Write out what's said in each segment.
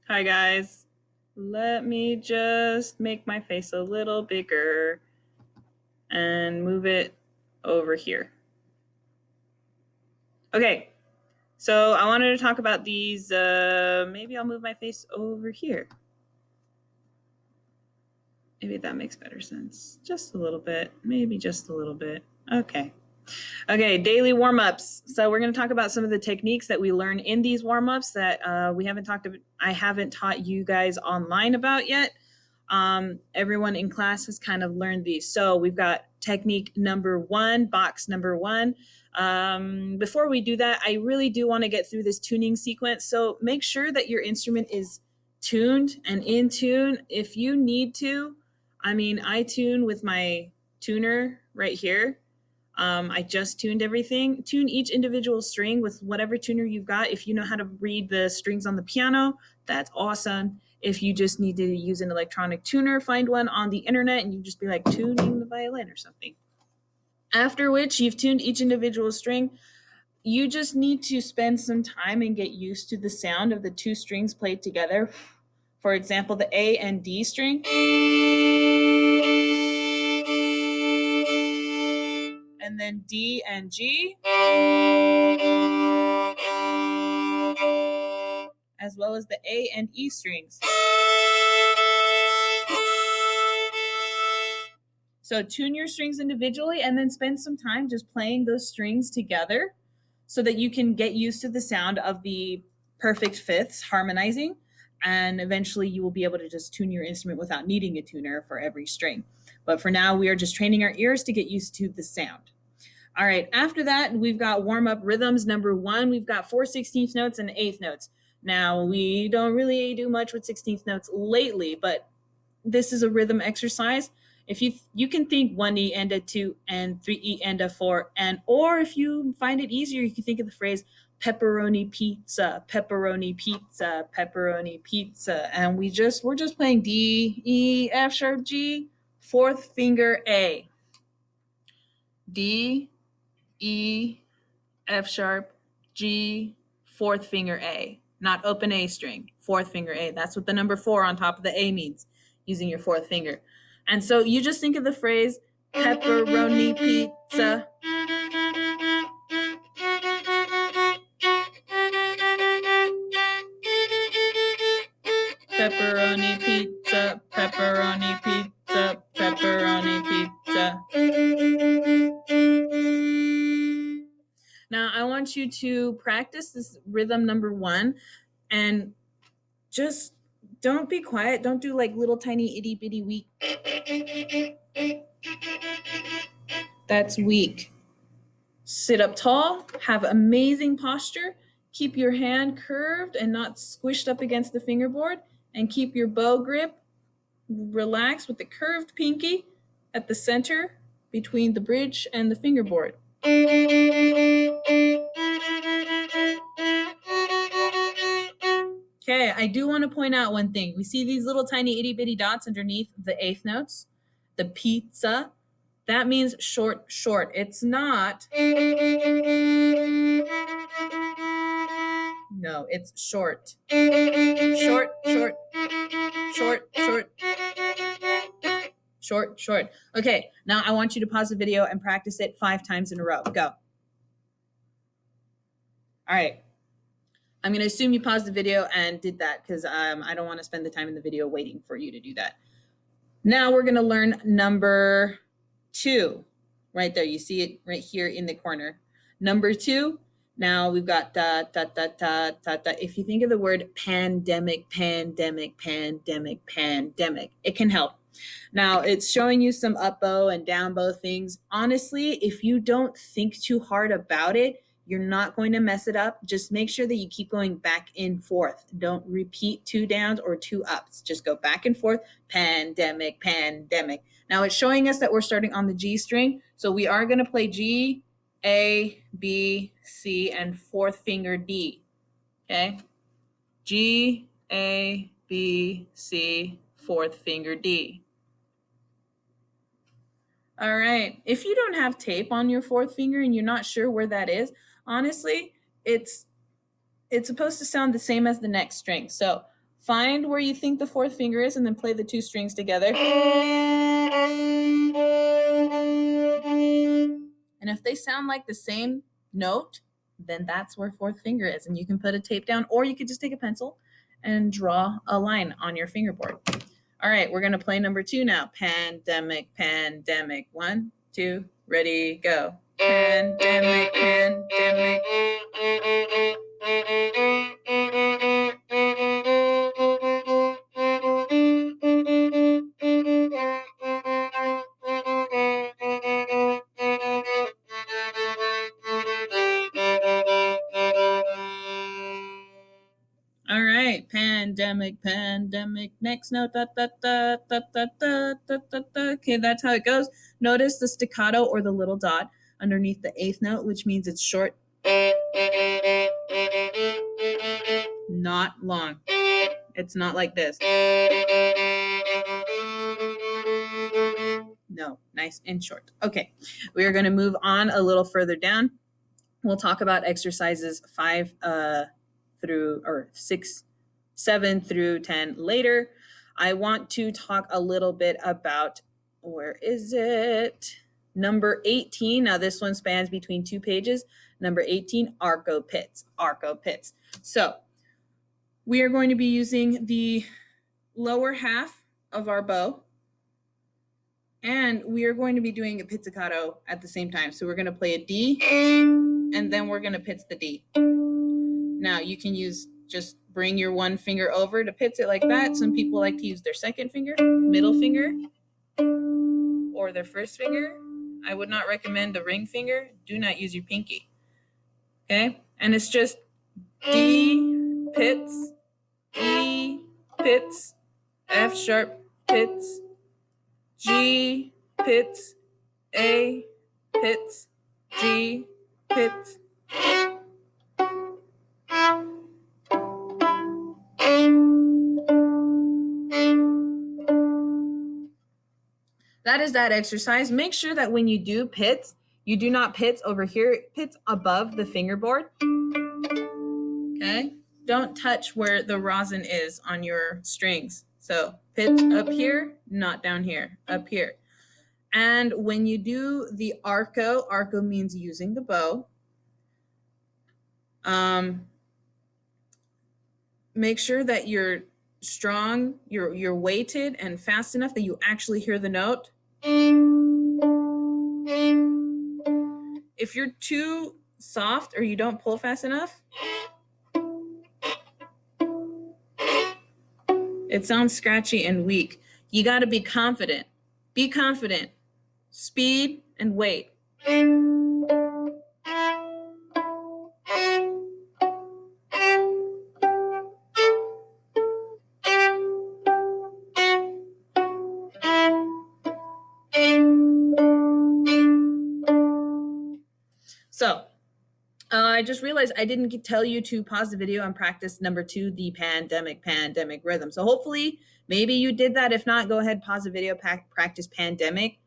Hi guys. Let me just make my face a little bigger and move it over here. Okay, so I wanted to talk about these. Maybe I'll move my face over here. Maybe that makes better sense. Just a little bit, maybe just a little bit. Okay. Okay, daily warm-ups. So we're going to talk about some of the techniques that we learn in these warm-ups that we haven't talked about. I haven't taught you guys online about yet. Everyone in class has kind of learned these. So we've got technique number one, box number one. Before we do that, I really do want to get through this tuning sequence. So make sure that your instrument is tuned and in tune. If you need to, I tune with my tuner right here. I just tuned everything. Tune each individual string with whatever tuner you've got. If you know how to read the strings on the piano, that's awesome. If you just need to use an electronic tuner, find one on the internet and you just be like tuning the violin or something. After which you've tuned each individual string, you just need to spend some time and get used to the sound of the two strings played together. For example, the A and D string. And then D and G. As well as the A and E strings. So tune your strings individually and then spend some time just playing those strings together so that you can get used to the sound of the perfect fifths harmonizing. And eventually you will be able to just tune your instrument without needing a tuner for every string. But for now, we are just training our ears to get used to the sound. All right, after that, we've got warm-up rhythms. Number one, we've got 4/16 notes and 1/8 notes. Now, we don't really do much with 16th notes lately, but this is a rhythm exercise. If you can think 1E and a 2 and 3E and a 4, and or if you find it easier, you can think of the phrase pepperoni pizza, pepperoni pizza, pepperoni pizza. And we're just playing D, E, F sharp, G, fourth finger A. D, E, F sharp, G, fourth finger A. Not open A string, fourth finger A. That's what the number 4 on top of the A means, using your fourth finger. And so you just think of the phrase pepperoni pizza. Pepperoni pizza, pepperoni pizza, pepperoni pizza. Now I want you to practice this rhythm number one and just don't be quiet. Don't do like little tiny itty bitty weak. That's weak. Sit up tall, have amazing posture, keep your hand curved and not squished up against the fingerboard, and keep your bow grip relaxed with the curved pinky at the center between the bridge and the fingerboard. Okay, I do want to point out one thing. We see these little tiny itty bitty dots underneath the 1/8 notes, the pizza. That means short, short. It's not. No, it's short. Short, short, short, short. Short, short. Okay, now I want you to pause the video and practice it 5 times in a row. Go. All right. I'm going to assume you paused the video and did that because I don't want to spend the time in the video waiting for you to do that. Now we're going to learn number 2. Right there. You see it right here in the corner. Number 2. Now we've got da, da, da, da, da, da. If you think of the word pandemic, pandemic, pandemic, pandemic, it can help. Now it's showing you some up bow and down bow things. Honestly, if you don't think too hard about it, you're not going to mess it up. Just make sure that you keep going back and forth. Don't repeat 2 downs or 2 ups. Just go back and forth. Pandemic, pandemic. Now it's showing us that we're starting on the G string. So we are going to play G, A, B, C, and fourth finger D. Okay? G, A, B, C, fourth finger D. All right. If you don't have tape on your fourth finger and you're not sure where that is, honestly, it's supposed to sound the same as the next string. So Find where you think the fourth finger is and then play the two strings together. And if they sound like the same note, then that's where fourth finger is. And you can put a tape down, or you could just take a pencil and draw a line on your fingerboard. All right, we're going to play number 2 now. Pandemic, pandemic. 1, 2, ready, go. Pandemic, pandemic. All right, pandemic, pandemic. Next note, da da da da da da da da da. Okay, that's how it goes. Notice the staccato or the little dot underneath the 8th note, which means it's short, not long. It's not like this. No, nice and short. Okay, we are going to move on a little further down. We'll talk about exercises 7 through 10 later. I want to talk a little bit about, where is it? Number 18. Now this one spans between 2 pages. Number 18, arco pits, arco pits. So we are going to be using the lower half of our bow, and we are going to be doing a pizzicato at the same time. So we're going to play a D, and then we're going to pitch the D. Now you can just bring your one finger over to pitch it like that. Some people like to use their second finger, middle finger, or their first finger. I would not recommend the ring finger. Do not use your pinky. Okay? And it's just D, pits, E, pits, F sharp, pits, G, pits, A, pits, G, pits. That is that exercise. Make sure that when you do pits, you do not pits over here, pits above the fingerboard. Okay? Don't touch where the rosin is on your strings. So pits up here, not down here, up here. And when you do the arco, arco means using the bow. Make sure that you're strong, you're weighted and fast enough that you actually hear the note. If you're too soft or you don't pull fast enough, it sounds scratchy and weak. You got to be confident. Be confident. Speed and weight. So, I just realized I didn't tell you to pause the video and practice number 2, the pandemic rhythm. So hopefully, maybe you did that. If not, go ahead, pause the video, practice pandemic.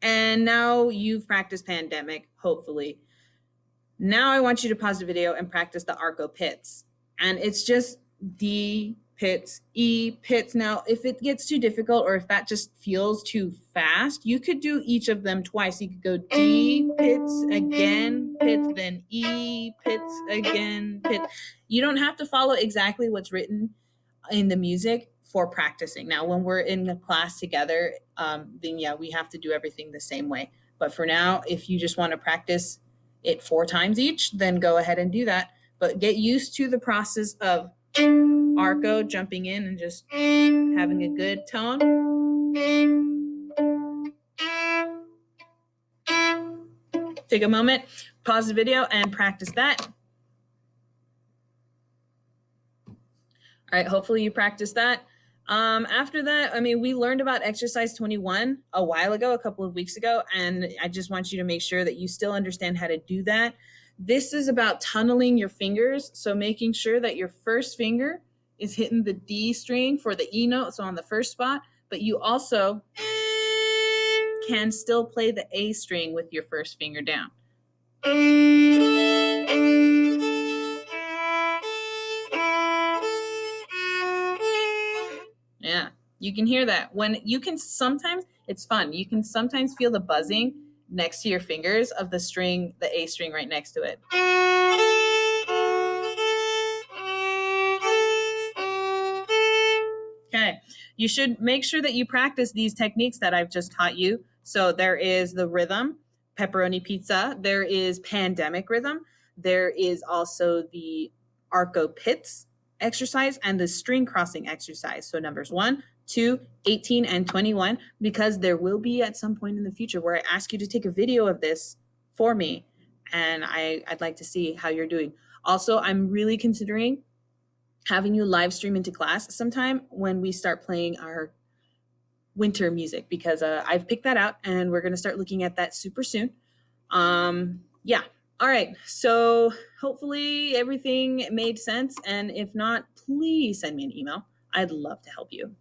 And now you've practiced pandemic, hopefully. Now I want you to pause the video and practice the arco pits. And it's just D, pits, E, pits. Now, if it gets too difficult or if that just feels too fast, you could do each of them twice. You could go D, pits, again, pits, then E, pits, again, pits. You don't have to follow exactly what's written in the music for practicing. Now, when we're in the class together, then yeah, we have to do everything the same way. But for now, if you just want to practice it 4 times each, then go ahead and do that. But get used to the process of arco, jumping in and just having a good tone. Take a moment, pause the video, and practice that. All right, hopefully you practice that. After that, we learned about exercise 21 a while ago, a couple of weeks ago, and I just want you to make sure that you still understand how to do that. This is about tunneling your fingers, so making sure that your first finger is hitting the D string for the E note, so on the first spot, but you also can still play the A string with your first finger down. You can hear that. When you can sometimes, it's fun. You can sometimes feel the buzzing next to your fingers of the string, the A string right next to it. Okay, you should make sure that you practice these techniques that I've just taught you. So there is the rhythm, pepperoni pizza. There is pandemic rhythm. There is also the arco pits exercise and the string crossing exercise. So numbers 1, 2, 18, and 21, because there will be at some point in the future where I ask you to take a video of this for me, and I'd like to see how you're doing. Also, I'm really considering having you live stream into class sometime when we start playing our winter music, because I've picked that out and we're going to start looking at that super soon. Yeah. All right. So hopefully everything made sense. And if not, please send me an email. I'd love to help you.